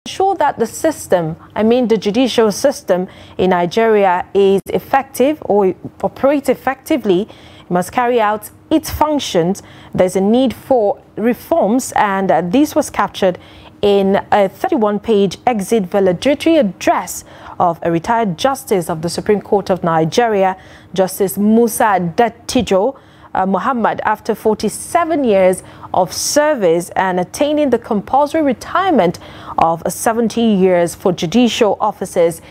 ensure that the system, the judicial system in Nigeria is effective or operates effectively, it must carry out its functions. There's a need for reforms, and this was captured in a 31-page exit valedictory address of a retired Justice of the Supreme Court of Nigeria, Justice Musa Dattijo Mohammed, after 47 years of service and attaining the compulsory retirement of 70 years for judicial officers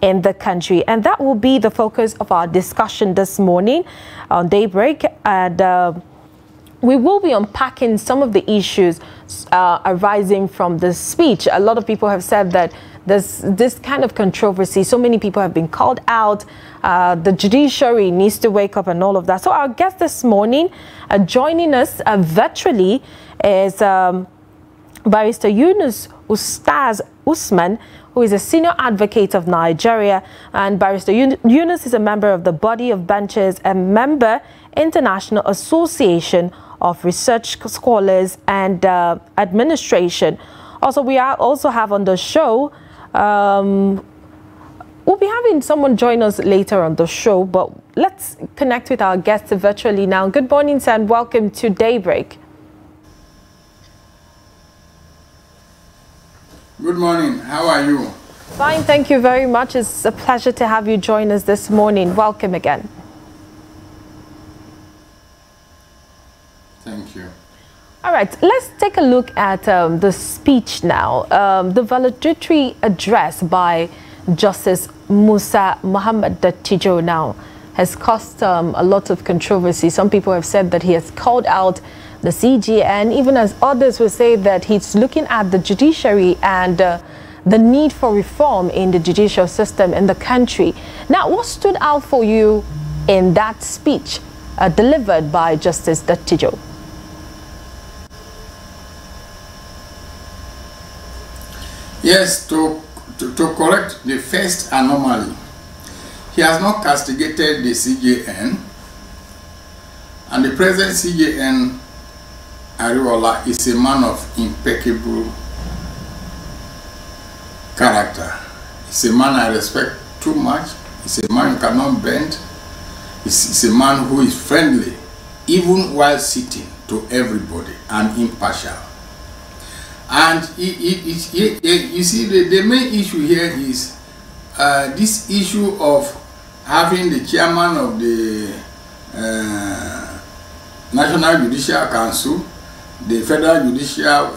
in the country. And that will be the focus of our discussion this morning on Daybreak. And we will be unpacking some of the issues arising from this speech. A lot of people have said that this kind of controversy, so many people have been called out, the judiciary needs to wake up and all of that. So our guest this morning, joining us virtually, is Barrister Yunus Ustaz Usman, who is a senior advocate of Nigeria. And Barrister Yunus is a member of the Body of Benches and member International Association of Research Scholars and Administration. Also, we also have on the show, we'll be having someone join us later on the show, but let's connect with our guests virtually now. Good morning, sir, and welcome to Daybreak. Good morning. How are you? Fine, thank you very much. It's a pleasure to have you join us this morning. Welcome again. Thank you. All right, let's take a look at the speech now. The valedictory address by Justice Musa Mohammed Dattijo now has caused a lot of controversy. Some people have said that he has called out the CJN, even as others will say that he's looking at the judiciary and the need for reform in the judicial system in the country. Now, what stood out for you in that speech delivered by Justice Dattijo? Yes, to correct the first anomaly, he has not castigated the CJN, and the present CJN, Ariola, is a man of impeccable character. He's a man I respect too much. He's a man who cannot bend. He's a man who is friendly, even while sitting, to everybody, and impartial. And you see, the main issue here is this issue of having the chairman of the National Judicial Council, the Federal Judicial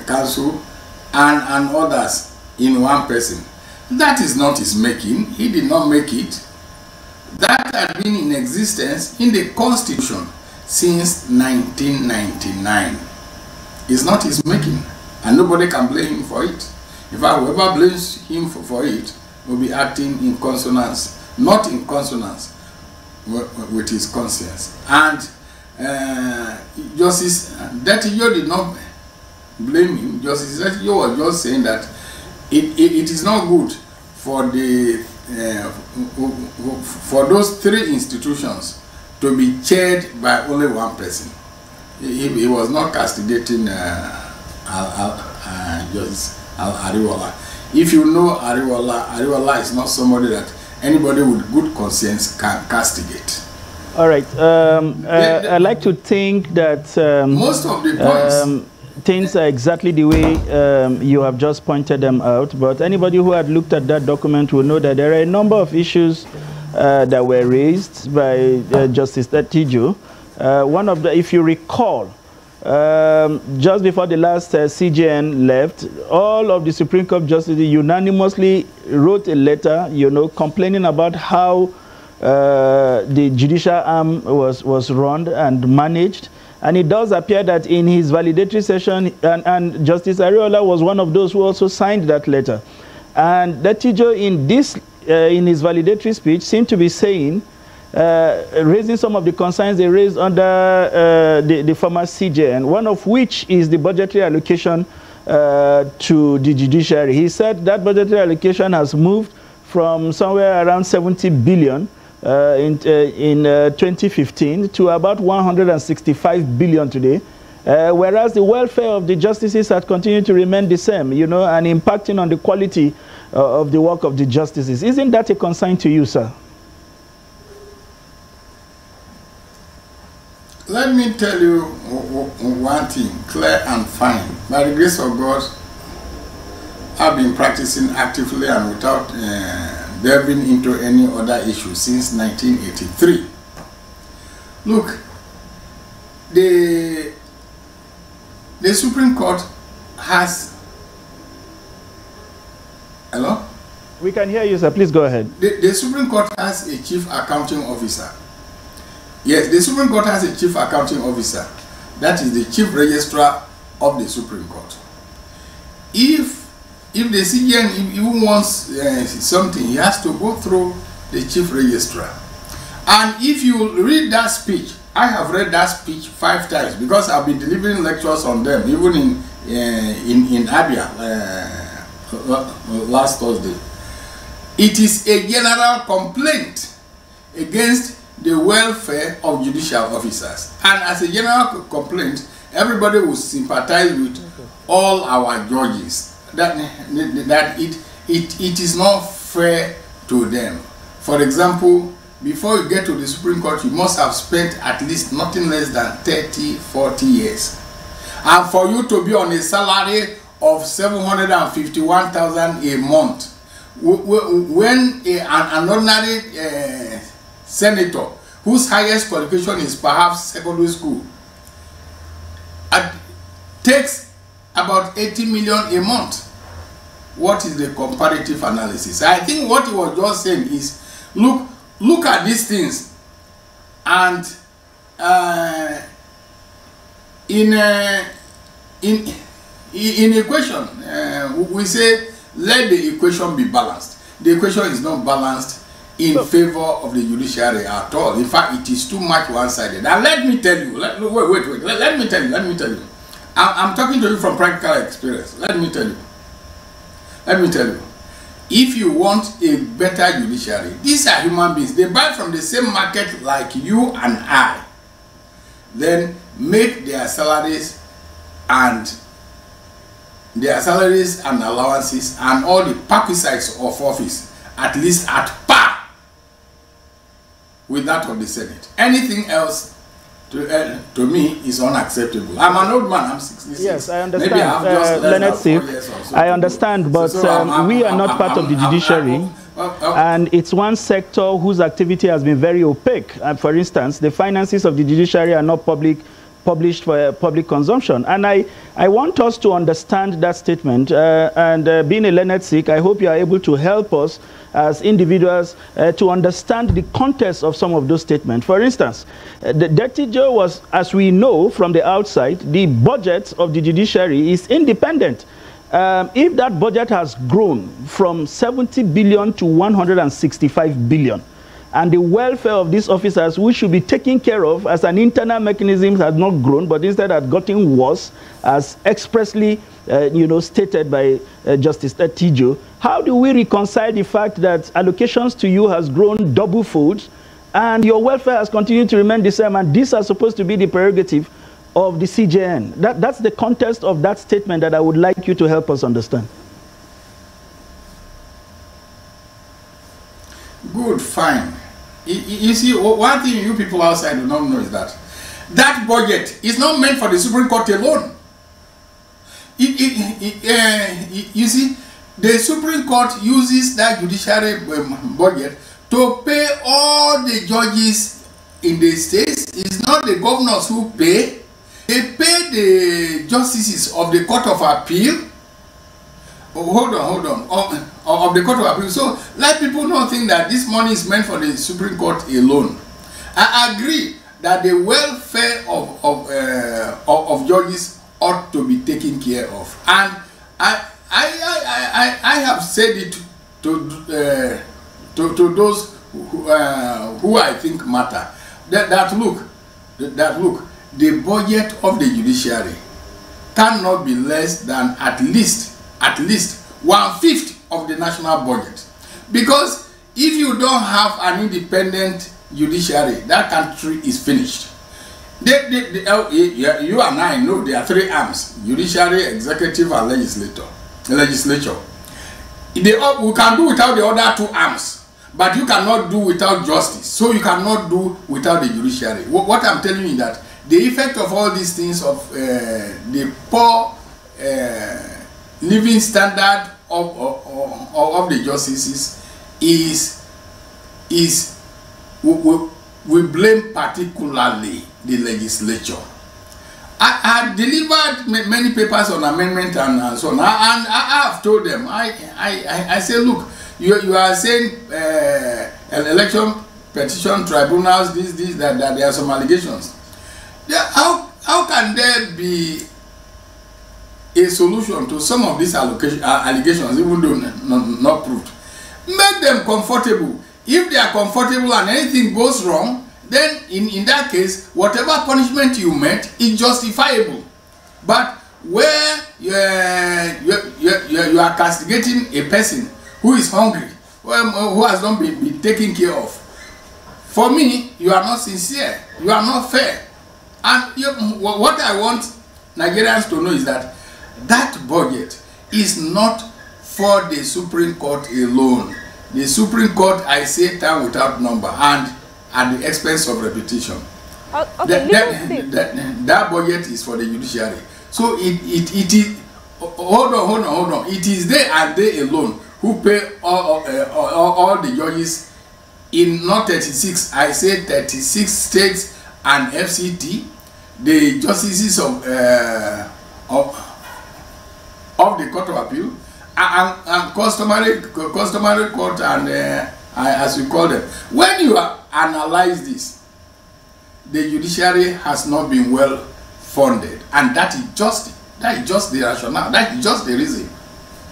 Council, and others in one person. That is not his making. He did not make it. That had been in existence in the Constitution since 1999. It's not his making, and nobody can blame him for it. In fact, whoever blames him for it will be acting in consonance, not in consonance with his conscience. And Justice Dattijo did not blame him. Justice Dattijo was just saying that it is not good for the for those three institutions to be chaired by only one person. He was not castigating Justice Ariola. If you know Ariola is not somebody that anybody with good conscience can castigate. All right. I like to think that most of the points, things are exactly the way you have just pointed them out. But anybody who had looked at that document will know that there are a number of issues that were raised by Justice Dattijo. One of the, if you recall, just before the last CJN left, all of the Supreme Court justices unanimously wrote a letter, complaining about how the judicial arm was run and managed. And it does appear that in his valedictory session, and Justice Ariola was one of those who also signed that letter. And Dattijo in his valedictory speech seemed to be saying, raising some of the concerns they raised under the former CJN, one of which is the budgetary allocation to the judiciary. He said that budgetary allocation has moved from somewhere around 70 billion in 2015 to about 165 billion today. whereas the welfare of the justices has continued to remain the same, you know, and impacting on the quality of the work of the justices. Isn't that a concern to you, sir? Let me tell you one thing, clear and fine. By the grace of God, I've been practicing actively and without delving into any other issue since 1983. Look, the Supreme Court has... Hello? We can hear you, sir. Please go ahead. The Supreme Court has a chief accounting officer. Yes, the Supreme Court has a chief accounting officer. That is the chief registrar of the Supreme Court. If the CJN even wants something, he has to go through the chief registrar. And if you read that speech, I have read that speech 5 times because I've been delivering lectures on them, even in Abia last Thursday. It is a general complaint against the welfare of judicial officers, and as a general complaint, everybody will sympathize with all our judges that it is not fair to them. For example, before you get to the Supreme Court, you must have spent at least nothing less than 30-40 years, and for you to be on a salary of 751,000 a month, when an ordinary senator whose highest qualification is perhaps secondary school takes about 80 million a month. What is the comparative analysis? I think what he was just saying is, look at these things, and in equation we say let the equation be balanced. The equation is not balanced in favor of the judiciary at all. In fact, it is too much one-sided. And let me tell you, let me tell you. I'm talking to you from practical experience. Let me tell you. If you want a better judiciary, these are human beings. They buy from the same market like you and I. Then make their salaries and allowances and all the perquisites of office at least at par with that of the Senate. Anything else to me is unacceptable. I'm an old man, I'm 66. Yes, I understand. Maybe I have just I understand, but we are not part of the judiciary, and it's one sector whose activity has been very opaque. For instance, the finances of the judiciary are not published for public consumption. And I want us to understand that statement, and being a learned Sikh, I hope you are able to help us as individuals to understand the context of some of those statements. For instance, the Dattijo was, as we know from the outside, the budget of the judiciary is independent. If that budget has grown from 70 billion to 165 billion, and the welfare of these officers, which should be taken care of as an internal mechanism, has not grown, but instead had gotten worse, as expressly stated by Justice Dattijo. How do we reconcile the fact that allocations to you has grown double-fold, and your welfare has continued to remain the same, and these are supposed to be the prerogative of the CJN? That's the context of that statement that I would like you to help us understand. Good, fine. You see, one thing you people outside do not know is that that budget is not meant for the Supreme Court alone. You see, the Supreme Court uses that judiciary budget to pay all the judges in the states. It's not the governors who pay. They pay the justices of the Court of Appeal. Hold on. Of the Court of Appeal. So let people not think that this money is meant for the Supreme Court alone. I agree that the welfare of judges ought to be taken care of, and I have said it to those who I think matter. That look, the budget of the judiciary cannot be less than at least 1/5 of the national budget, because if you don't have an independent judiciary, that country is finished. You and I know there are 3 arms: judiciary, executive, and legislature. We can do without the other 2 arms, but you cannot do without justice. So you cannot do without the judiciary. What I'm telling you is that the effect of all these things of the poor living standard of the justices is we blame particularly the legislature. I delivered many papers on amendment and so on, and I have told them, I say, look, you are saying election petition tribunals, that there are some allegations. How can there be a solution to some of these allegations, even though not proved? Make them comfortable. If they are comfortable and anything goes wrong, then in that case, whatever punishment you met is justifiable. But where you are castigating a person who is hungry, who has not been taken care of, for me, you are not sincere. You are not fair. And what I want Nigerians to know is that that budget is not for the Supreme Court alone. The Supreme Court, I say time without number, and at the expense of reputation. Okay, that budget is for the judiciary. So it is, hold on. It is they and they alone who pay all the judges in not 36, I say 36 states and FCT, the justices of the Court of Appeal, and customary court, and as we call them. When you analyze this, the judiciary has not been well funded, and that is just the rationale. That is just the reason.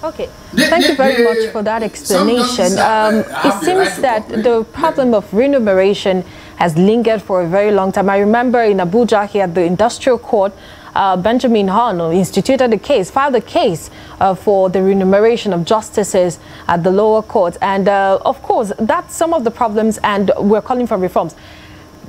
Okay, thank you very much for that explanation. It seems that the problem of remuneration has lingered for a very long time. I remember in Abuja here at the Industrial Court, Benjamin Hano instituted a case, filed a case for the remuneration of justices at the lower court. And of course, that's some of the problems, and we're calling for reforms.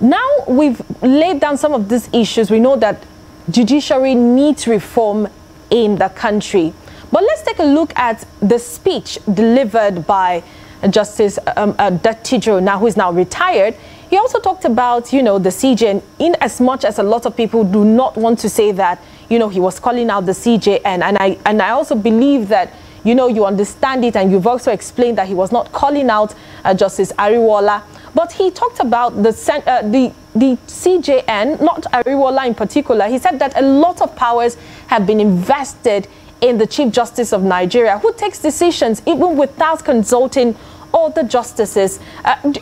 Now we've laid down some of these issues. We know that judiciary needs reform in the country. But let's take a look at the speech delivered by Justice Dattijo, who is now retired. He also talked about, the CJ, and in as much as a lot of people do not want to say that, he was calling out the CJ, and I also believe that, you understand it, and you've also explained that he was not calling out Justice Ariwola, but he talked about the CJN, not Ariwola in particular. He said that a lot of powers have been invested in the Chief Justice of Nigeria, who takes decisions even without consulting all the justices.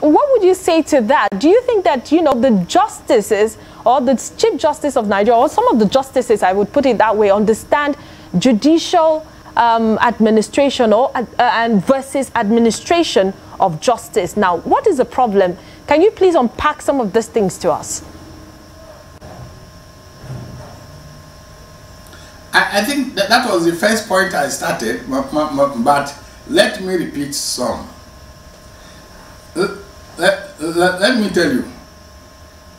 What would you say to that? Do you think that, the justices or the Chief Justice of Nigeria, or some of the justices, I would put it that way, understand judicial administration and versus administration of justice? Now, what is the problem? Can you please unpack some of these things to us? I think that was the first point I started, but let me repeat some. Let me tell you,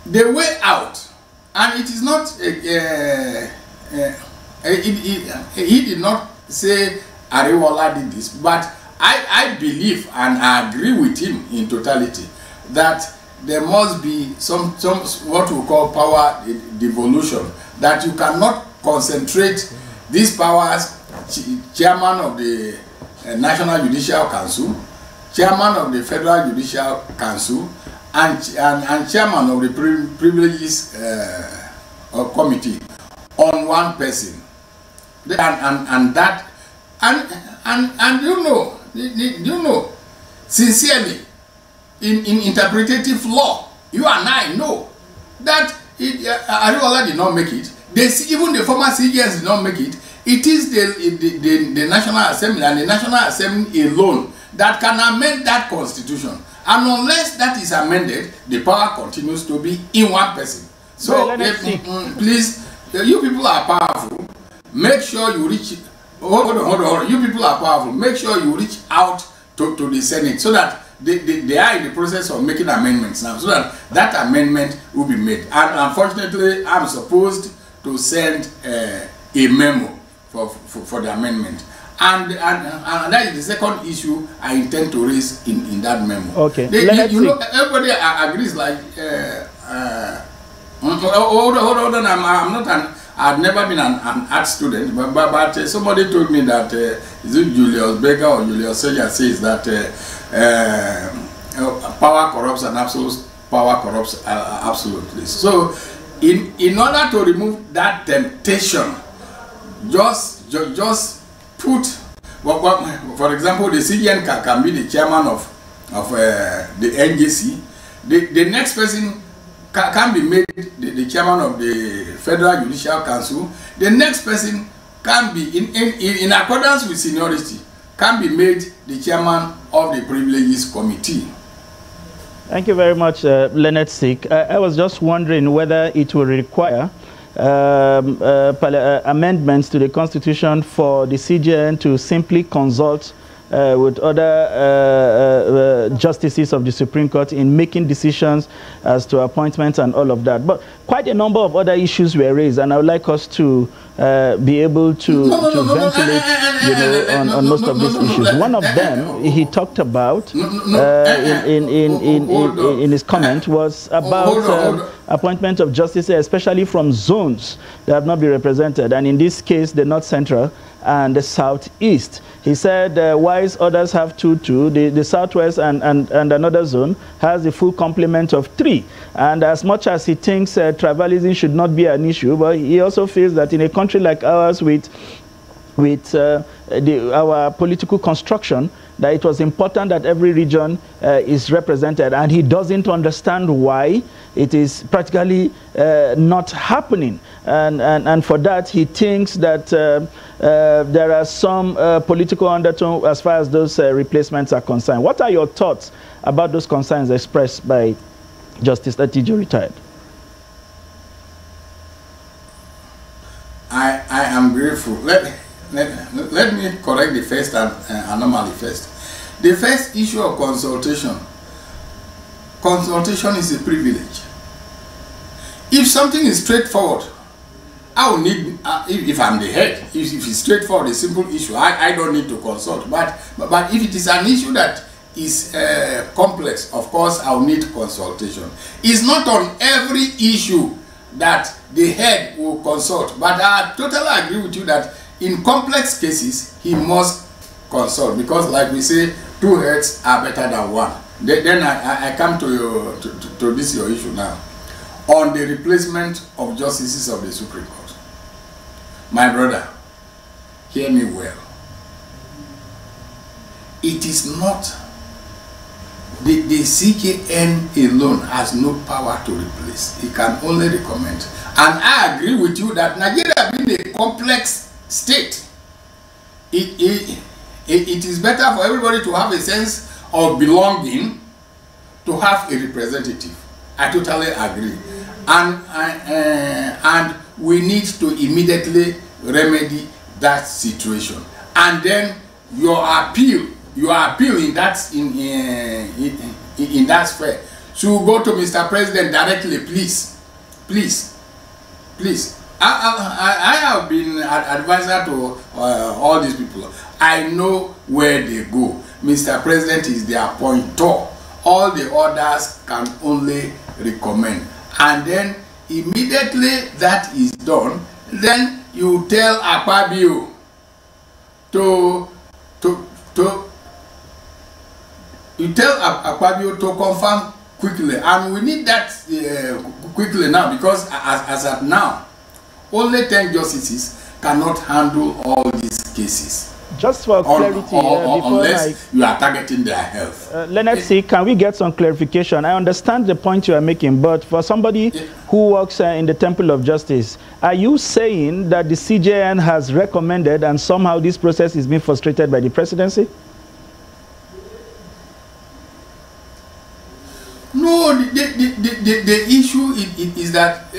the way out, and it is not, he did not say Ariwola did this, but I believe and I agree with him in totality that there must be some what we call power devolution, that you cannot concentrate these powers, chairman of the National Judicial Council, chairman of the Federal Judicial Council, and chairman of the Privileges Committee on one person. You know, sincerely, in interpretative law, you and I know that Ariwola did not make it. Even the former CJS did not make it. It is the National Assembly and the National Assembly alone that can amend that constitution. And unless that is amended, the power continues to be in one person. So, please, you people are powerful. Make sure you reach. Hold on. You people are powerful. Make sure you reach out to the Senate so that they are in the process of making amendments now, so that amendment will be made. And unfortunately, I'm supposed to send a memo for the amendment. And that is the second issue I intend to raise in that memo. Okay. You know, everybody agrees like, hold on, I've never been an art student, but somebody told me that, is it Julius Baker or Julius Caesar says that power corrupts and absolute power corrupts absolutely. So, in order to remove that temptation, just put, for example, the CGN can be the chairman of the NJC. The next person can be made the chairman of the Federal Judicial Council. The next person can be, in accordance with seniority, can be made the chairman of the Privileges Committee. Thank you very much, Leonard Sick. I was just wondering whether it will require amendments to the Constitution for the CJN to simply consult with other justices of the Supreme Court in making decisions as to appointments and all of that. But quite a number of other issues were raised, and I would like us to be able to ventilate, on most of these issues. One of them he talked about in his comment was about appointment of justices, especially from zones that have not been represented, and in this case, the North Central and the Southeast. He said, whilst others have 2-2, the Southwest and another zone has the full complement of 3. And as much as he thinks tribalism should not be an issue, but he also feels that in a country like ours with our political construction, that it was important that every region is represented, and he doesn't understand why it is practically not happening. And for that, he thinks that there are some political undertone as far as those replacements are concerned. What are your thoughts about those concerns expressed by Justice Dattijo retired? I am grateful. Let me correct the first anomaly first. The first issue of consultation. Consultation is a privilege. If something is straightforward, I will need, if I'm the head, if it's straightforward, a simple issue, I don't need to consult. But if it is an issue that is complex, of course, I'll need consultation. It's not on every issue that the head will consult, but I totally agree with you that in complex cases, he must consult, because like we say, 2 heads are better than 1. Then I come to this your issue now. On the replacement of justices of the Supreme Court. My brother, hear me well. It is not, the CJN alone has no power to replace. It can only recommend. And I agree with you that Nigeria being a complex state, it is better for everybody to have a sense of belonging, to have a representative. I totally agree. And we need to immediately remedy that situation. And then your appeal in that sphere should go to Mr. President directly, please. I have been advisor to all these people. I know where they go. Mr. President is their appointer. All the others can only recommend. And then immediately that is done, then you tell Akpabio to confirm quickly, and we need that quickly now, because as at now, only 10 justices cannot handle all these cases. Just for clarity, unless you are targeting their health. Leonard C., can we get some clarification? I understand the point you are making, but for somebody who works in the Temple of Justice, are you saying that the CJN has recommended and somehow this process is being frustrated by the presidency? No, the issue is that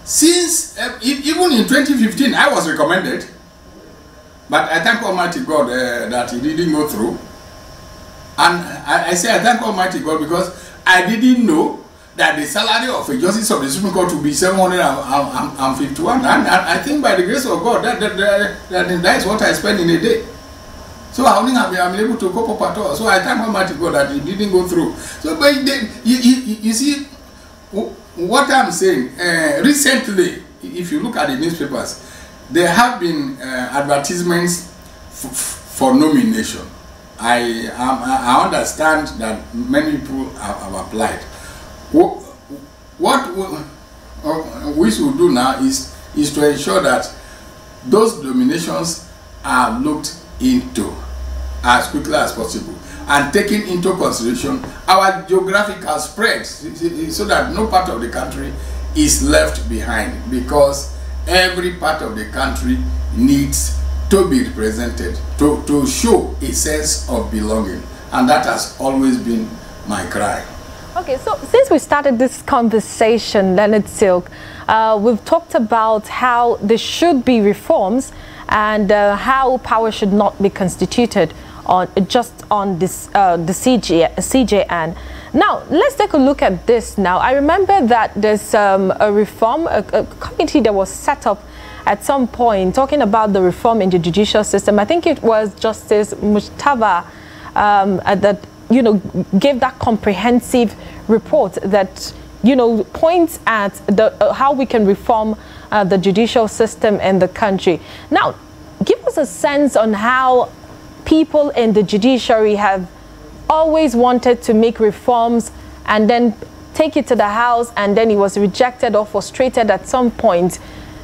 since even in 2015 I was recommended, but I thank Almighty God that it didn't go through. And I say I thank Almighty God because I didn't know that the salary of a justice of the Supreme Court would be 751. And I think by the grace of God, that is what I spend in a day. So I wouldn't have been able to cope up at all. So I thank Almighty God that it didn't go through. So, but you see, what I'm saying, recently, if you look at the newspapers, there have been advertisements for nomination. I understand that many people have applied. What we should do now is to ensure that those nominations are looked into as quickly as possible and taking into consideration our geographical spread so that no part of the country is left behind, because every part of the country needs to be represented to show a sense of belonging, and that has always been my cry. Okay, so since we started this conversation, Leonard Silk, we've talked about how there should be reforms and how power should not be constituted on just on this the CJN. Now let's take a look at this. Now I remember that there's a reform, a committee that was set up at some point talking about the reform in the judicial system. I think it was Justice Musa that gave that comprehensive report that points at the how we can reform the judicial system in the country. Now, give us a sense on how people in the judiciary have always wanted to make reforms and then take it to the House, and then it was rejected or frustrated at some point.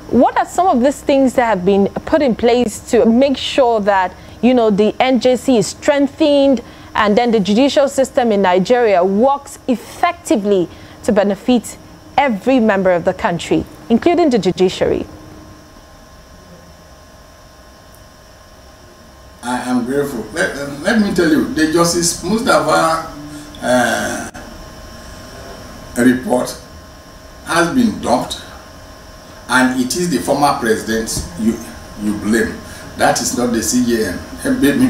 What are some of these things that have been put in place to make sure that the NJC is strengthened and then the judicial system in Nigeria works effectively to benefit every member of the country, including the judiciary? I am grateful. Let me tell you, the Justice Musa report has been dumped, and it is the former president you blame. That is not the CJN,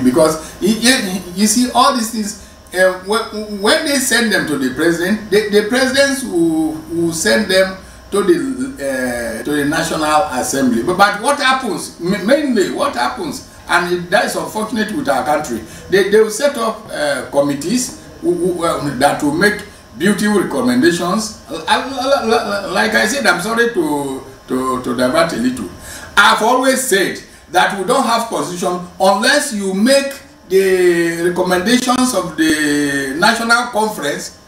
because you see all these things. When they send them to the president, the presidents will send them to the National Assembly. But what happens? Mainly, what happens? And that is unfortunate with our country. They will set up committees that will make beautiful recommendations. Like I said, I'm sorry to divert a little. I've always said that we don't have constitution unless you make the recommendations of the National Conference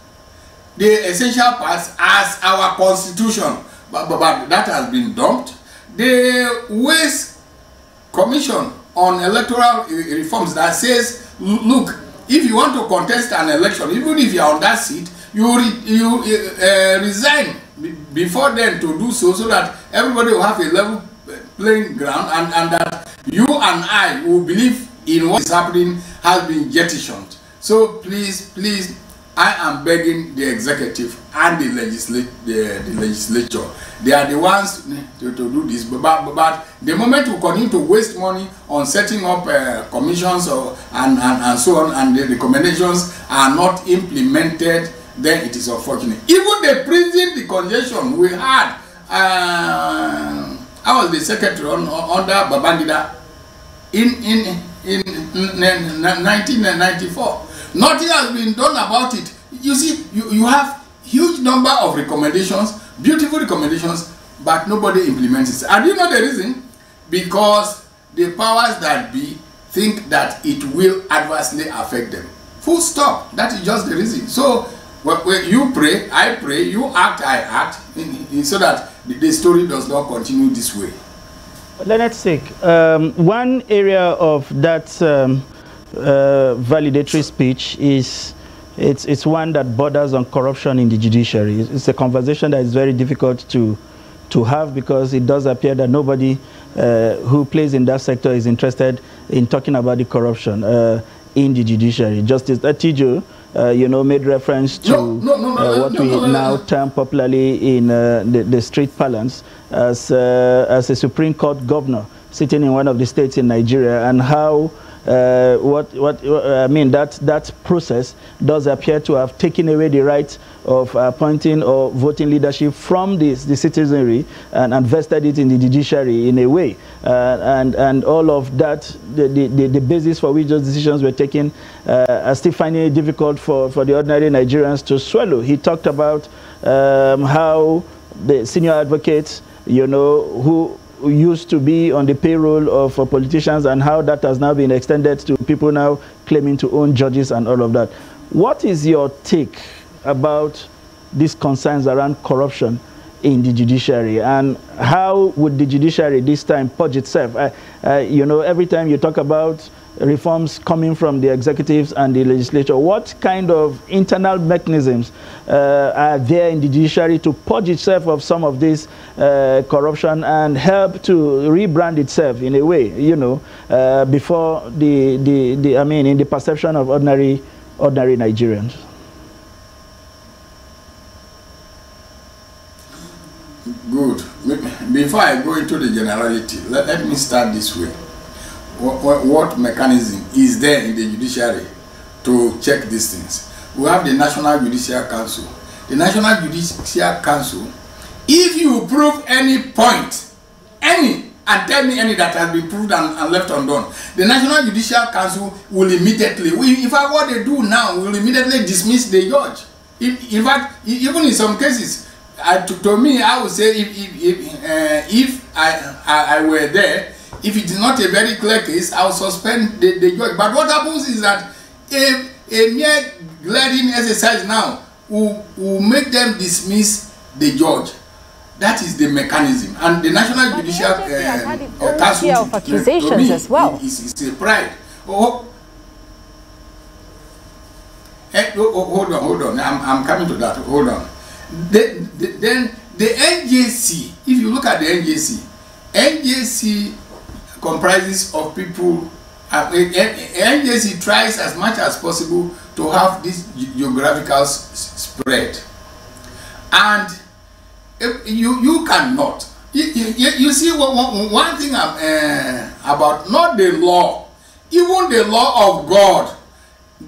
the essential parts as our constitution. But that has been dumped. The Ways Commission on Electoral Reforms that says, look, if you want to contest an election, even if you are on that seat, you resign before then to do so that everybody will have a level playing ground, and that you and I will believe in what is happening has been jettisoned. So please, I am begging the executive and the legislature. They are the ones to do this. But the moment we continue to waste money on setting up commissions and so on, and the recommendations are not implemented, then it is unfortunate. Even the prison, the congestion we had, I was the secretary under Babangida in 1994. Nothing has been done about it. You see, you have huge number of recommendations, beautiful recommendations, but nobody implements it. And you know the reason? Because the powers that be think that it will adversely affect them. Full stop. That is just the reason. So when you pray, I pray, you act, I act, so that the story does not continue this way. Let's take one area of that valedictory speech is it's one that borders on corruption in the judiciary. It's a conversation that is very difficult to have, because it does appear that nobody who plays in that sector is interested in talking about the corruption in the judiciary. Justice Dattijo, made reference to what we now term popularly in the street parlance as a Supreme Court governor sitting in one of the states in Nigeria, and how I mean, that process does appear to have taken away the right of appointing or voting leadership from the citizenry and vested it in the judiciary in a way, and all of that, the basis for which those decisions were taken, are still finding it difficult for the ordinary Nigerians to swallow. He talked about how the senior advocates, you know, who used to be on the payroll of politicians, and how that has now been extended to people now claiming to own judges and all of that. What is your take about these concerns around corruption in the judiciary, and how would the judiciary this time purge itself? You know, every time you talk about reforms coming from the executives and the legislature, what kind of internal mechanisms are there in the judiciary to purge itself of some of this corruption and help to rebrand itself in a way, you know, before I mean, in the perception of ordinary Nigerians? Good. Before I go into the generality, let me start this way. What mechanism is there in the judiciary to check these things? We have the National Judicial Council. The National Judicial Council, if you prove any point, and tell me any that has been proved and left undone, the National Judicial Council will immediately, in fact what they do now, will immediately dismiss the judge. In fact, even in some cases, to me, I would say if I were there, if it is not a very clear case, I will suspend the judge. But what happens is that a mere glaring exercise now will make them dismiss the judge. That is the mechanism. And the National Judicial Council, of accusations to me, as well. Is a pride. Hold on. I'm coming to that. Hold on. Then the NJC, if you look at the NJC comprises of people. NJC tries as much as possible to have this geographical spread, and you cannot. You see, one thing about not the law, even the law of God.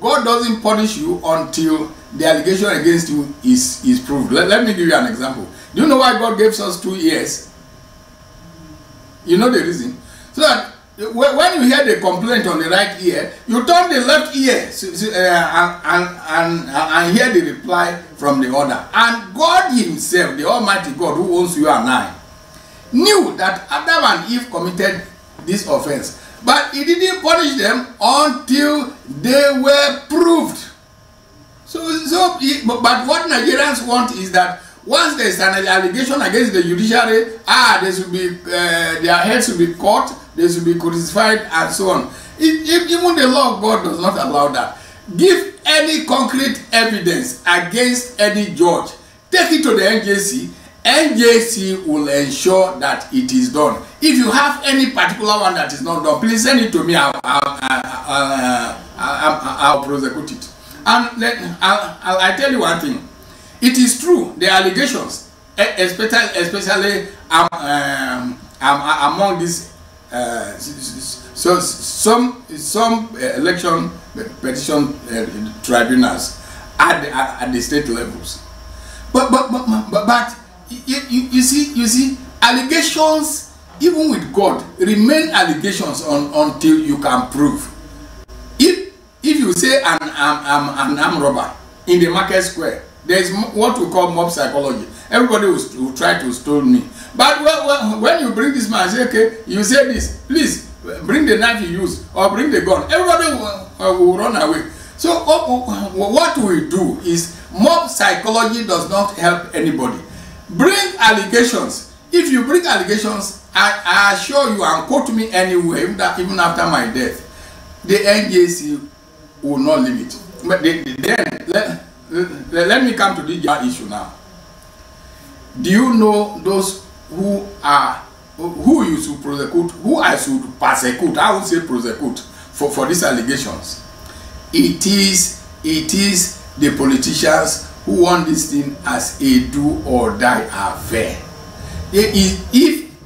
God doesn't punish you until the allegation against you is proved. Let me give you an example. Do you know why God gave us 2 years? You know the reason? So that when you hear the complaint on the right ear, you turn the left ear and hear the reply from the other. And God himself, the Almighty God who owns you and I, knew that Adam and Eve committed this offense. But he didn't punish them until they were proved. But what Nigerians want is that once there is an allegation against the judiciary, they should be, their heads should be cut, they should be crucified, and so on. Even the law of God does not allow that. Give any concrete evidence against any judge, take it to the NJC. NJC will ensure that it is done. If you have any particular one that is not done, please send it to me. I'll prosecute it. And I'll tell you one thing. It is true, the allegations, especially among these some election petition tribunals at the state levels. But you see, allegations, even with God, remain allegations until you can prove. If you say an armed robber in the market square, there is what we call mob psychology. Everybody will try to stole me. But when you bring this man, say, okay, you say this, please bring the knife you use or bring the gun. Everybody will run away. So what we do is, mob psychology does not help anybody. Bring allegations. If you bring allegations, I assure you, and quote me anywhere, even after my death, the NJC will not leave it. But then let me come to this issue now. Do you know those who you should prosecute, who I should persecute? I would say prosecute for these allegations. It is the politicians who want this thing as a do or die affair. If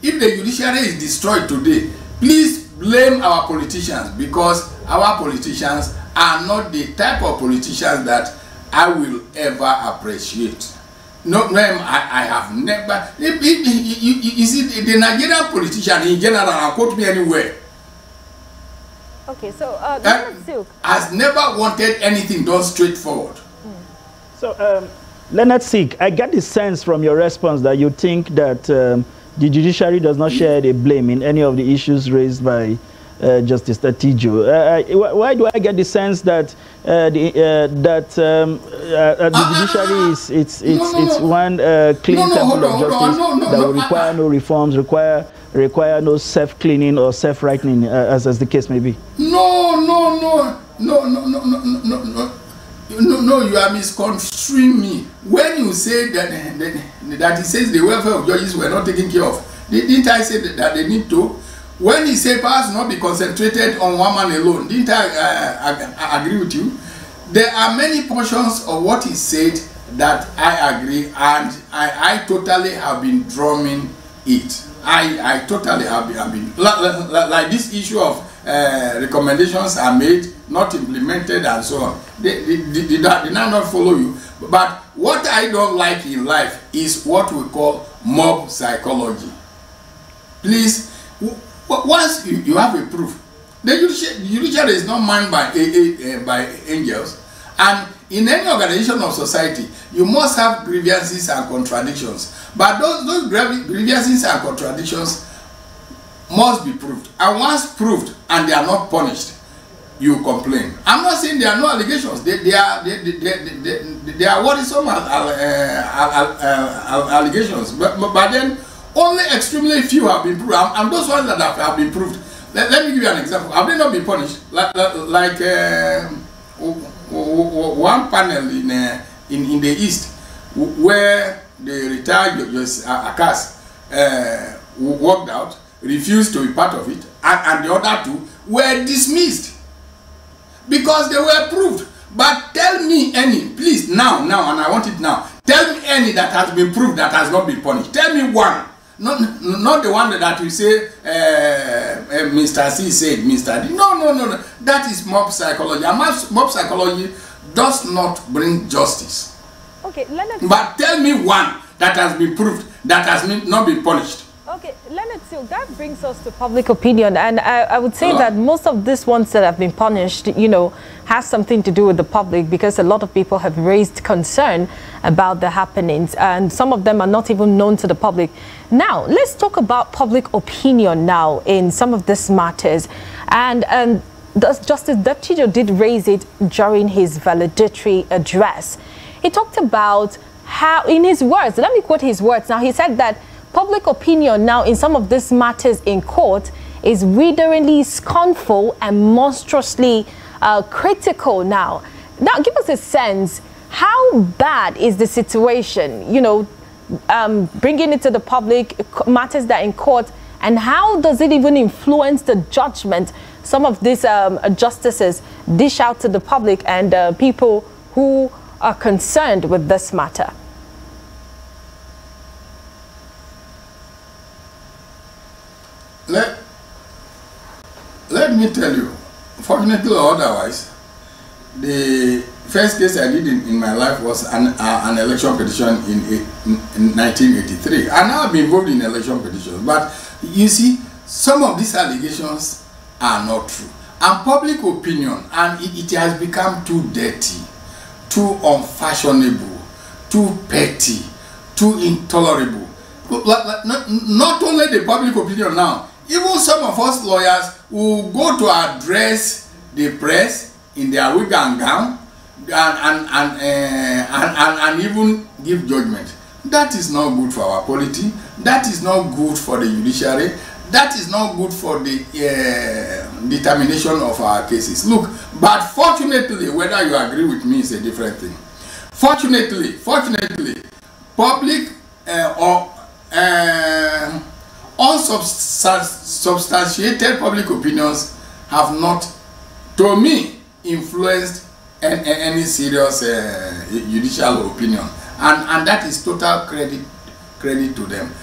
the judiciary is destroyed today, please blame our politicians, because our politicians are not the type of politicians that I will ever appreciate. No, I have never. You see, the Nigerian politician in general, and quote me anywhere. Okay, so has never wanted anything done straightforward. So, Leonard Silk, I get the sense from your response that you think that the judiciary does not share the blame in any of the issues raised by Justice Dattijo. Why do I get the sense that the judiciary is it's one clean temple of justice that will require no reforms, require no self-cleaning or self-rightening, as the case may be? No, you are misconstruing me. When you say that he says the welfare of judges were not taken care of, didn't I say that they need to? When he said powers not be concentrated on one man alone, didn't I agree with you? There are many portions of what he said that I agree, and I totally have been drumming it. I totally have been like this issue of recommendations are made, not implemented, and so on. Did I not follow you? But what I don't like in life is what we call mob psychology. Please, once you have a proof, the judiciary is not manned by angels, and in any organization of society, you must have grievances and contradictions. But those grievances and contradictions must be proved. And once proved and they are not punished, you complain. I'm not saying there are no allegations. They are worrisome allegations. But then only extremely few have been proved. And those ones that have been proved. Let me give you an example. Have they not been punished? Like one panel in the East, where the retired Justice Akas walked out, refused to be part of it, and the other two were dismissed because they were proved. But tell me any, please, now, and I want it now. Tell me any that has been proved that has not been punished. Tell me one. Not the one that you say, Mr. C said, Mr. D. No. That is mob psychology. And mob psychology does not bring justice. Okay, Leonard. But tell me one that has been proved that has not been punished. Okay, Leonard Silk, that brings us to public opinion, and I would say that most of these ones that have been punished, has something to do with the public, because a lot of people have raised concern about the happenings, and some of them are not even known to the public. Now, let's talk about public opinion now in some of these matters, and Justice Dattijo did raise it during his valedictory address. He talked about how, in his words, let me quote his words now, he said that public opinion now in some of these matters in court is witheringly scornful and monstrously critical now. Now, give us a sense, how bad is the situation, bringing it to the public, matters that in court, and how does it even influence the judgment some of these justices dish out to the public and people who are concerned with this matter? Let me tell you, fortunately or otherwise, the first case I did in my life was an election petition in 1983. And now I've been involved in election petitions. But you see, some of these allegations are not true. And public opinion, and it has become too dirty, too unfashionable, too petty, too intolerable. Not only the public opinion now, even some of us lawyers who go to address the press in their wig and gown and even give judgment. That is not good for our polity. That is not good for the judiciary. That is not good for the determination of our cases. Look, but fortunately, whether you agree with me is a different thing. Fortunately, public unsubstantiated public opinions have not, to me, influenced any serious judicial opinion, and that is total credit to them.